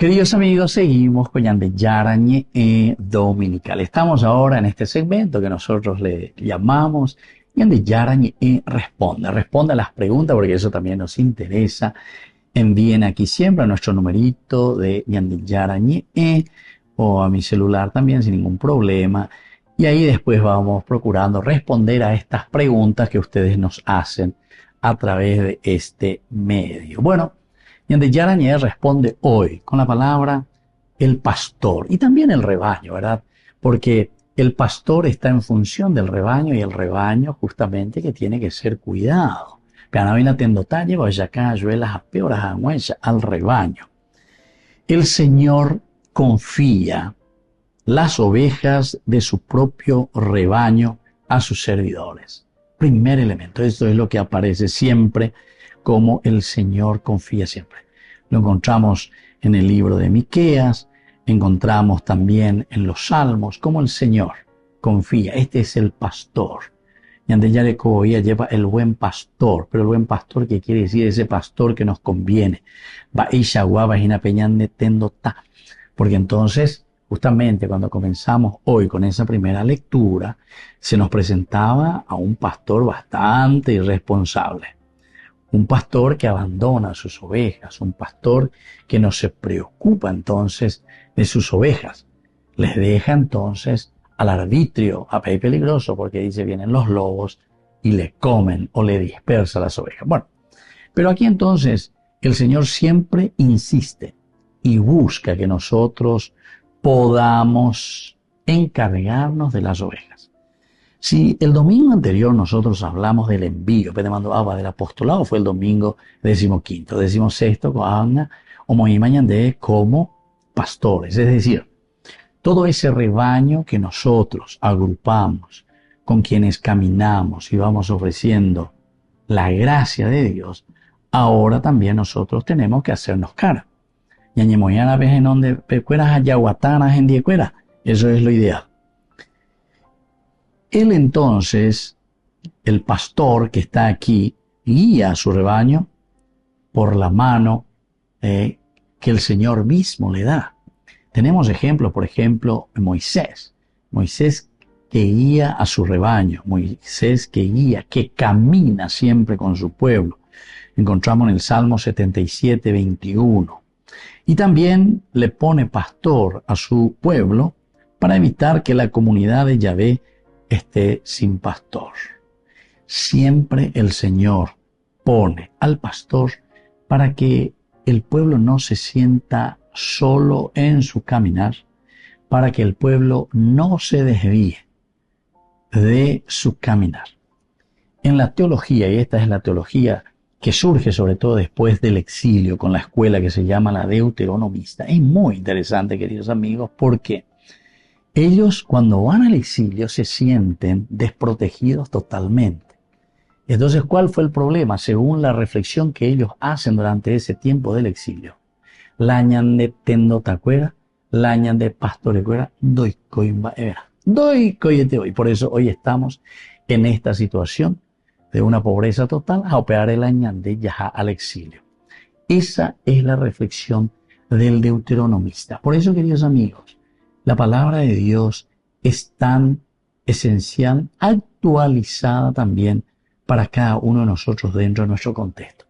Queridos amigos, seguimos con Yandeyarañe Dominical. Estamos ahora en este segmento que nosotros le llamamos Yandeyarañe Responde. Responde a las preguntas porque eso también nos interesa. Envíen aquí siempre a nuestro numerito de Yandeyarañe o a mi celular también sin ningún problema. Y ahí después vamos procurando responder a estas preguntas que ustedes nos hacen a través de este medio. Bueno, Yandeyarañe responde hoy con la palabra el pastor y también el rebaño, ¿verdad? Porque el pastor está en función del rebaño y el rebaño justamente que tiene que ser cuidado. Al rebaño. El Señor confía las ovejas de su propio rebaño a sus servidores. Primer elemento, esto es lo que aparece siempre como el Señor confía siempre. Lo encontramos en el libro de Miqueas, encontramos también en los Salmos, como el Señor confía. Este es el pastor. Yandeyare Koboía lleva el buen pastor, pero el buen pastor, ¿qué quiere decir? Ese pastor que nos conviene. Porque entonces, justamente cuando comenzamos hoy con esa primera lectura, se nos presentaba a un pastor bastante irresponsable. Un pastor que abandona a sus ovejas, un pastor que no se preocupa entonces de sus ovejas. Les deja entonces al arbitrio, a Pei peligroso, porque dice vienen los lobos y le comen o le dispersan las ovejas. Bueno, Pero aquí entonces el Señor siempre insiste y busca que nosotros podamos encargarnos de las ovejas. Si el domingo anterior nosotros hablamos del envío, del apostolado, fue el domingo 15º, 16º, Coana o Moimañandé como pastores, es decir, todo ese rebaño que nosotros agrupamos, con quienes caminamos y vamos ofreciendo la gracia de Dios, ahora también nosotros tenemos que hacernos cara. Ñañemoyana vez en donde pecueras ayahuatanas en diecuera, eso es lo ideal. Él entonces, el pastor que está aquí, guía a su rebaño por la mano que el Señor mismo le da. Tenemos ejemplos, por ejemplo, Moisés. Moisés que guía a su rebaño, Moisés que guía, que camina siempre con su pueblo. Encontramos en el Salmo 77, 21. Y también le pone pastor a su pueblo para evitar que la comunidad de Yahvé esté sin pastor. Siempre el Señor pone al pastor para que el pueblo no se sienta solo en su caminar, para que el pueblo no se desvíe de su caminar. En la teología, y esta es la teología que surge sobre todo después del exilio con la escuela que se llama la deuteronomista, es muy interesante, queridos amigos, porque ellos cuando van al exilio se sienten desprotegidos totalmente. Entonces, ¿cuál fue el problema? Según la reflexión que ellos hacen durante ese tiempo del exilio. Lañan de tendotacuera, lañan de pastorecuera, doy coimba era. Doy coyete hoy. Por eso hoy estamos en esta situación de una pobreza total a operar el añan de Yahá al exilio. Esa es la reflexión del deuteronomista. Por eso, queridos amigos, la palabra de Dios es tan esencial, actualizada también para cada uno de nosotros dentro de nuestro contexto.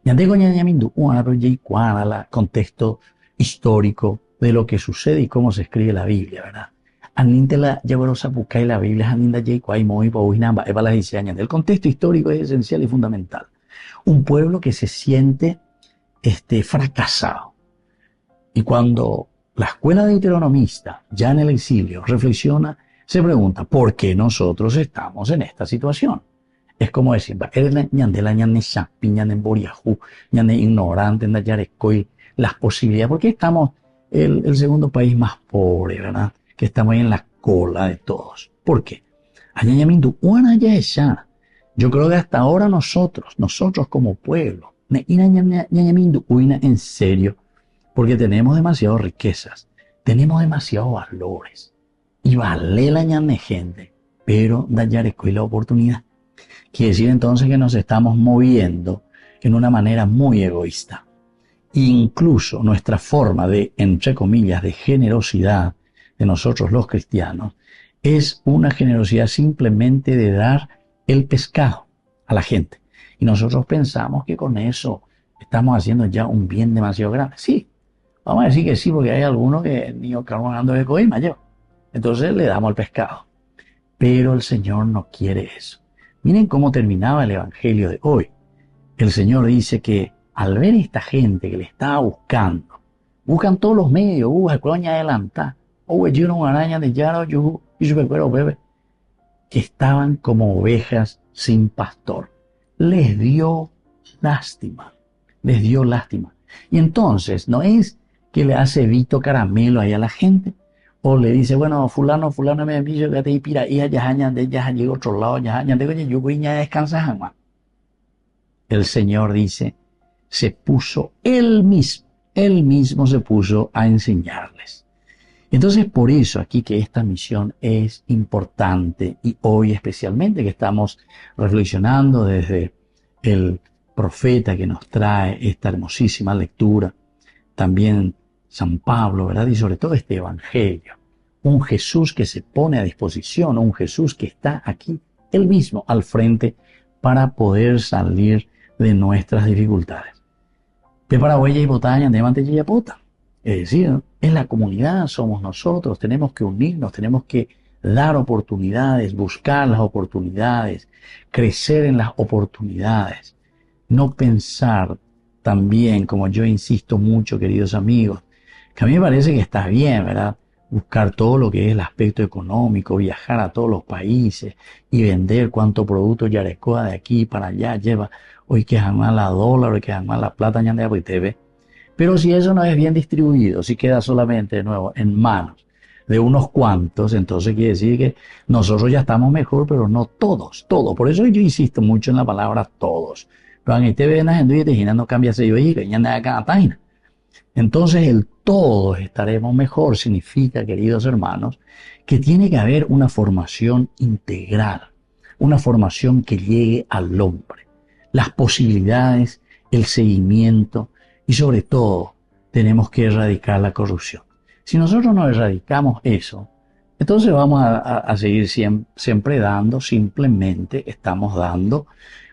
El contexto histórico de lo que sucede y cómo se escribe la Biblia, ¿verdad? El contexto histórico es esencial y fundamental. Un pueblo que se siente fracasado. Y cuando la escuela deuteronomista, ya en el exilio, reflexiona, se pregunta, ¿por qué nosotros estamos en esta situación? Es como decir, las posibilidades, porque estamos el segundo país más pobre, ¿verdad? Que estamos ahí en la cola de todos. ¿Por qué? Yo creo que hasta ahora nosotros como pueblo, en serio, porque tenemos demasiadas riquezas, tenemos demasiados valores, y vale la ñane gente, pero dayareco y la oportunidad. Quiere decir entonces que nos estamos moviendo en una manera muy egoísta. Incluso nuestra forma de, entre comillas, de generosidad de nosotros los cristianos, es una generosidad simplemente de dar el pescado a la gente. Y nosotros pensamos que con eso estamos haciendo ya un bien demasiado grande. Sí, vamos a decir que sí, porque hay algunos que ni ganando de coima yo. Entonces le damos el pescado. Pero el Señor no quiere eso. Miren cómo terminaba el Evangelio de hoy. El Señor dice que al ver esta gente que le estaba buscando, buscan todos los medios, coña adelantar, araña de yaro, que estaban como ovejas sin pastor. Les dio lástima. Y entonces, no es que le hace Vito caramelo ahí a la gente, o le dice, bueno, fulano me dice que te inspira, y ya llega otro lado, ya yo voy a descansar, Juan. El Señor dice, él mismo se puso a enseñarles. Entonces, por eso aquí que esta misión es importante, y hoy especialmente que estamos reflexionando desde el profeta que nos trae esta hermosísima lectura, también San Pablo, ¿verdad? Y sobre todo este Evangelio. Un Jesús que se pone a disposición, un Jesús que está aquí, él mismo, al frente, para poder salir de nuestras dificultades. Peparahuella y botaña de mantilla pota. Es decir, es la comunidad, somos nosotros, tenemos que unirnos, tenemos que dar oportunidades, buscar las oportunidades, crecer en las oportunidades. no pensar también, como yo insisto mucho, queridos amigos, que a mí me parece que está bien, ¿verdad? Buscar todo lo que es el aspecto económico, viajar a todos los países y vender cuánto producto yarecoa de aquí para allá lleva. Hoy que jamás la dólar, hoy que jamás la plata, ya de TV. Pero si eso no es bien distribuido, si queda solamente de nuevo en manos de unos cuantos, entonces quiere decir que nosotros ya estamos mejor, pero no todos, todos. Por eso yo insisto mucho en la palabra todos. Pero en este ven a gente no cambia se y que ya de cada página. Entonces el todos estaremos mejor significa, queridos hermanos, que tiene que haber una formación integral, una formación que llegue al hombre. Las posibilidades, el seguimiento y sobre todo tenemos que erradicar la corrupción. Si nosotros no erradicamos eso, entonces vamos a seguir siempre dando, simplemente estamos dando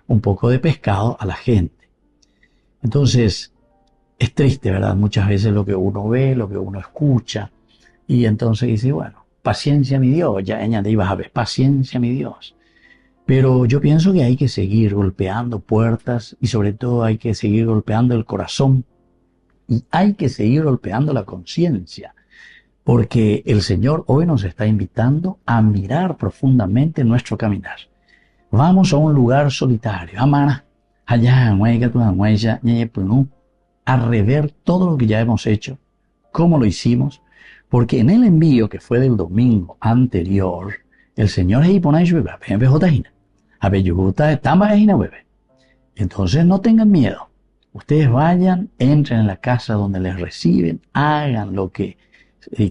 un poco de pescado a la gente. Entonces, es triste, ¿verdad? Muchas veces lo que uno ve, lo que uno escucha, y entonces dice, bueno, paciencia mi Dios, ya añade ibas a ver, paciencia mi Dios. Pero yo pienso que hay que seguir golpeando puertas y sobre todo hay que seguir golpeando el corazón y hay que seguir golpeando la conciencia. Porque el Señor hoy nos está invitando a mirar profundamente nuestro caminar. Vamos a un lugar solitario, a rever todo lo que ya hemos hecho, cómo lo hicimos, porque en el envío que fue del domingo anterior, el Señor entonces no tengan miedo. Ustedes vayan, entren en la casa donde les reciben, hagan lo que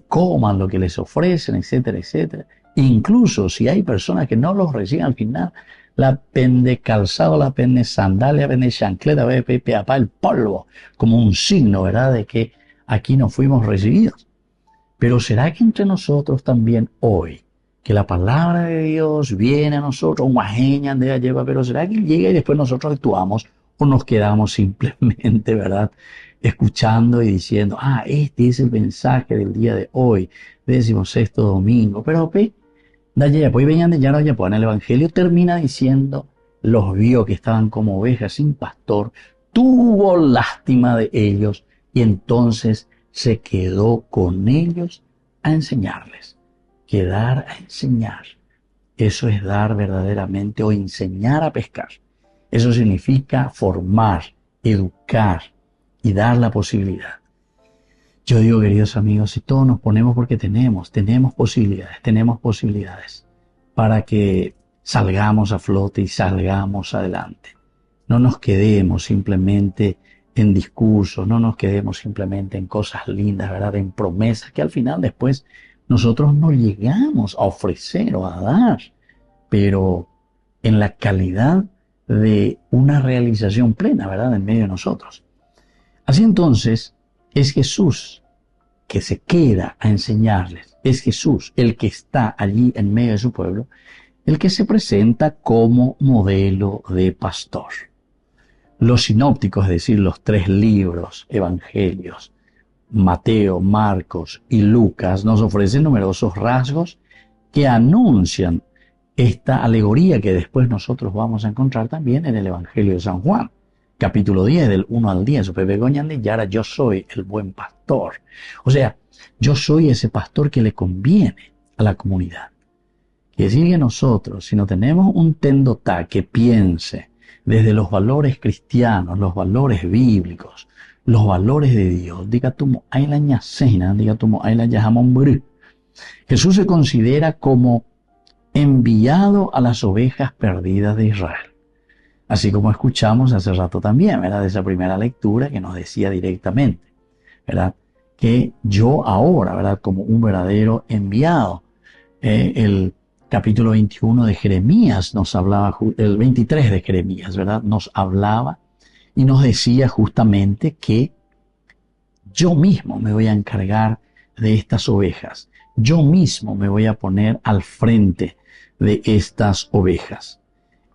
coman lo que les ofrecen, etcétera, etcétera. Incluso si hay personas que no los reciben al final, la pende calzado, la pende sandalia, pende chancleta, el polvo, como un signo, ¿verdad?, de que aquí no fuimos recibidos. Pero ¿será que entre nosotros también hoy, que la palabra de Dios viene a nosotros, pero ¿será que llega y después nosotros actuamos o nos quedamos simplemente, ¿verdad?, escuchando y diciendo, este es el mensaje del día de hoy, 16º domingo, pero pues venían de ya en el Evangelio termina diciendo, los vio que estaban como ovejas sin pastor, tuvo lástima de ellos y entonces se quedó con ellos a enseñarles. Quedar a enseñar, eso es dar verdaderamente o enseñar a pescar. Eso significa formar, educar y dar la posibilidad. Yo digo, queridos amigos, si todos nos ponemos porque tenemos posibilidades para que salgamos a flote y salgamos adelante. No nos quedemos simplemente en discursos, no nos quedemos simplemente en cosas lindas, ¿verdad?, en promesas que al final después nosotros no llegamos a ofrecer o a dar, pero en la calidad de una realización plena, ¿verdad?, en medio de nosotros. Así entonces, es Jesús que se queda a enseñarles. Es Jesús el que está allí en medio de su pueblo, el que se presenta como modelo de pastor. Los sinópticos, es decir, los 3 libros, evangelios, Mateo, Marcos y Lucas, nos ofrecen numerosos rasgos que anuncian esta alegoría que después nosotros vamos a encontrar también en el Evangelio de San Juan. Capítulo 10, del 1 al 10, y ahora yo soy el buen pastor. O sea, yo soy ese pastor que le conviene a la comunidad. Quiere decir que nosotros, si no tenemos un tendotá que piense desde los valores cristianos, los valores bíblicos, los valores de Dios, Jesús se considera como enviado a las ovejas perdidas de Israel. Así como escuchamos hace rato también, ¿verdad?, de esa primera lectura que nos decía directamente, ¿verdad?, que yo ahora, ¿verdad?, como un verdadero enviado. El capítulo 21 de Jeremías nos hablaba, el 23 de Jeremías, ¿verdad?, nos hablaba y nos decía justamente que yo mismo me voy a encargar de estas ovejas. Yo mismo me voy a poner al frente de estas ovejas.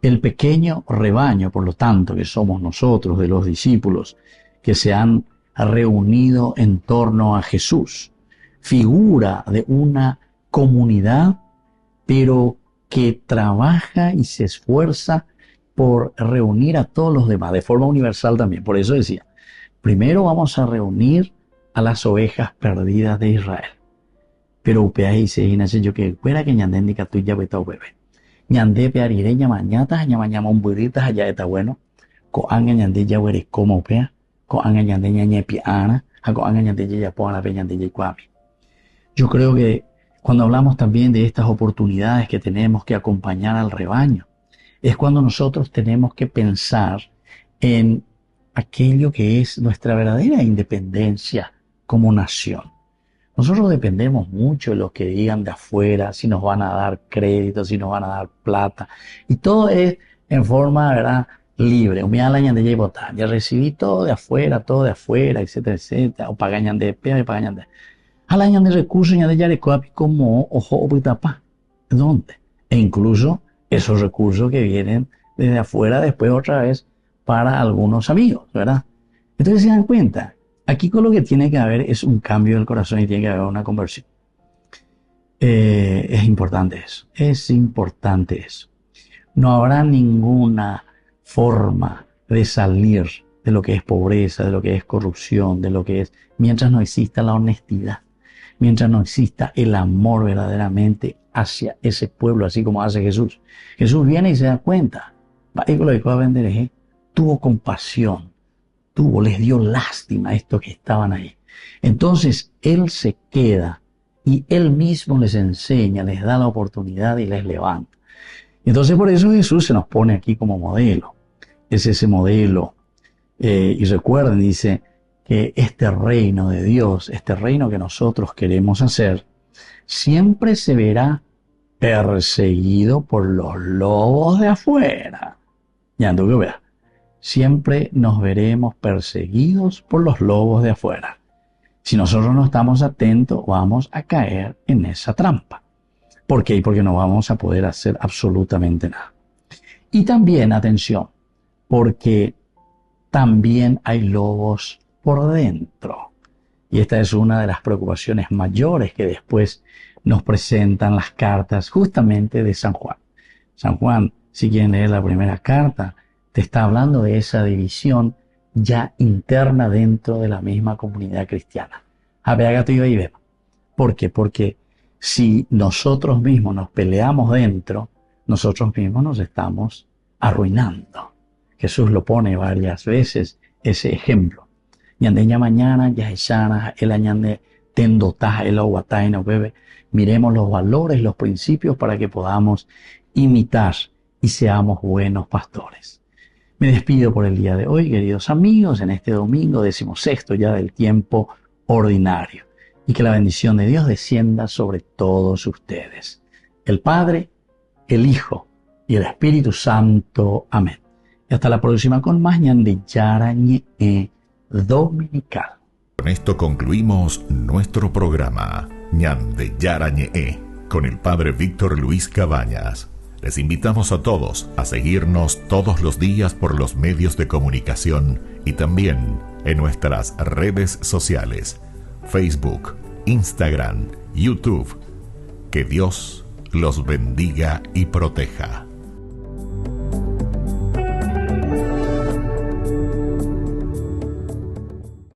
El pequeño rebaño, por lo tanto, que somos nosotros, de los discípulos, que se han reunido en torno a Jesús, figura de una comunidad, pero que trabaja y se esfuerza por reunir a todos los demás, de forma universal también. Por eso decía, primero vamos a reunir a las ovejas perdidas de Israel. Pero upea dice, inache yo que fuera que ñandé ni catuya beta bebé. Ñandé pearire ñamañatas, ñamañama un burritas allá está bueno. Ko anga ñandé ya huere como upea. Ko anga ñandé ñañe piana. Ko anga ñandé ya pona pe ñandé ya cuami. Yo creo que cuando hablamos también de estas oportunidades que tenemos que acompañar al rebaño, es cuando nosotros tenemos que pensar en aquello que es nuestra verdadera independencia como nación. Nosotros dependemos mucho de lo que digan de afuera, si nos van a dar crédito, si nos van a dar plata. Y todo es en forma, ¿verdad?, libre. Ya recibí todo de afuera, etcétera, etcétera. O pagañan de pea y pagañan de... Alañan de recursos, ya de yarecoapi como ojo o pitapa. ¿Dónde? E incluso esos recursos que vienen desde afuera después otra vez para algunos amigos, ¿verdad? Entonces se dan cuenta, aquí con lo que tiene que haber es un cambio del corazón y tiene que haber una conversión. Es importante eso. No habrá ninguna forma de salir de lo que es pobreza, de lo que es corrupción, de lo que es, mientras no exista la honestidad, mientras no exista el amor verdaderamente hacia ese pueblo, así como hace Jesús. Jesús viene y se da cuenta, tuvo compasión, les dio lástima a estos que estaban ahí. Entonces Él se queda y Él mismo les enseña, les da la oportunidad y les levanta. Entonces por eso Jesús se nos pone aquí como modelo. Es ese modelo. Y recuerden, dice, que este reino de Dios, este reino que nosotros queremos hacer, siempre se verá perseguido por los lobos de afuera. Ya ando que vea. Siempre nos veremos perseguidos por los lobos de afuera. Si nosotros no estamos atentos, vamos a caer en esa trampa. ¿Por qué? Porque no vamos a poder hacer absolutamente nada. Y también, atención, porque también hay lobos por dentro. Y esta es una de las preocupaciones mayores que después nos presentan las cartas justamente de San Juan. San Juan, si quieren leer la primera carta, te está hablando de esa división ya interna dentro de la misma comunidad cristiana. ¿Por qué? Porque si nosotros mismos nos peleamos dentro, nosotros mismos nos estamos arruinando. Jesús lo pone varias veces, ese ejemplo. Ñandeña mañana, ya esana, el añande tendotaja, el aguatay, no bebe. Miremos los valores, los principios para que podamos imitar y seamos buenos pastores. Me despido por el día de hoy, queridos amigos, en este domingo 16º ya del tiempo ordinario. Y que la bendición de Dios descienda sobre todos ustedes. El Padre, el Hijo y el Espíritu Santo. Amén. Y hasta la próxima con más Ñandillara Ñe'e Dominical. Con esto concluimos nuestro programa Ñandillara Ñe'e con el Padre Víctor Luis Cabañas. Les invitamos a todos a seguirnos todos los días por los medios de comunicación y también en nuestras redes sociales, Facebook, Instagram, YouTube. Que Dios los bendiga y proteja.